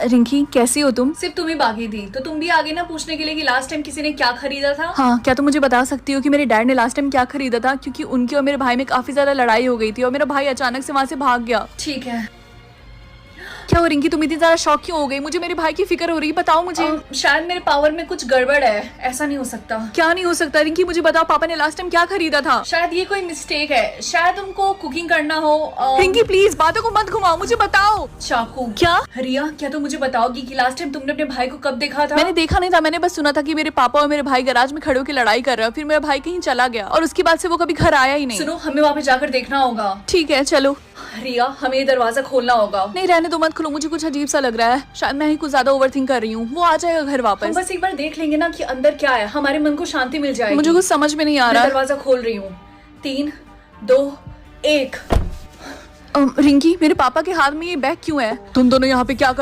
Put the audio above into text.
रिंकी कैसी हो तुम? सिर्फ तुम ही बाकी थी तो तुम भी आगे ना पूछने के लिए कि लास्ट टाइम किसी ने क्या खरीदा था। हाँ, क्या तुम मुझे बता सकती हो कि मेरे डैड ने लास्ट टाइम क्या खरीदा था? क्योंकि उनके और मेरे भाई में काफी ज्यादा लड़ाई हो गई थी और मेरा भाई अचानक से वहाँ से भाग गया। ठीक है। क्या हो रिंकी, तुम इतनी ज्यादा शॉक क्यों हो गई? मुझे मेरे भाई की फिक्र हो रही है, बताओ मुझे। शायद मेरे पावर में कुछ गड़बड़ है, ऐसा नहीं हो सकता। क्या नहीं हो सकता रिंकी, मुझे बताओ पापा ने लास्ट टाइम क्या खरीदा था? शायद ये कोई मिस्टेक है, शायद उनको कुकिंग करना हो। रिंकी प्लीज बातों को मत घुमाओ, मुझे बताओ। चाकू। क्या? रिया, क्या तुम मुझे बताओगी कि लास्ट टाइम तुमने अपने भाई को कब देखा था? मैंने देखा नहीं था, मैंने बस सुना था कि मेरे पापा और मेरे भाई गैराज में खड़े होकर लड़ाई कर रहे हैं, फिर मेरा भाई कहीं चला गया और उसके बाद से वो कभी घर आया ही नहीं। सुनो, हमें वहाँ पे जाकर देखना होगा। ठीक है चलो। रिया, हमें ये दरवाजा खोलना होगा। नहीं रहने दो, मत खुलो, मुझे कुछ अजीब सा लग रहा है। शायद मैं ही कुछ ज्यादा ओवरथिंक कर रही हूँ। वो आ जाएगा घर हम वापस। बस एक बार देख लेंगे ना कि अंदर क्या है, हमारे मन को शांति मिल जाएगी। मुझे कुछ समझ में नहीं आ मैं रहा। दरवाजा खोल रही हूँ। 3, 2, 1। रिंकी, मेरे पापा के हाथ में ये बैग क्यों है? तुम दोनों यहाँ पे क्या कर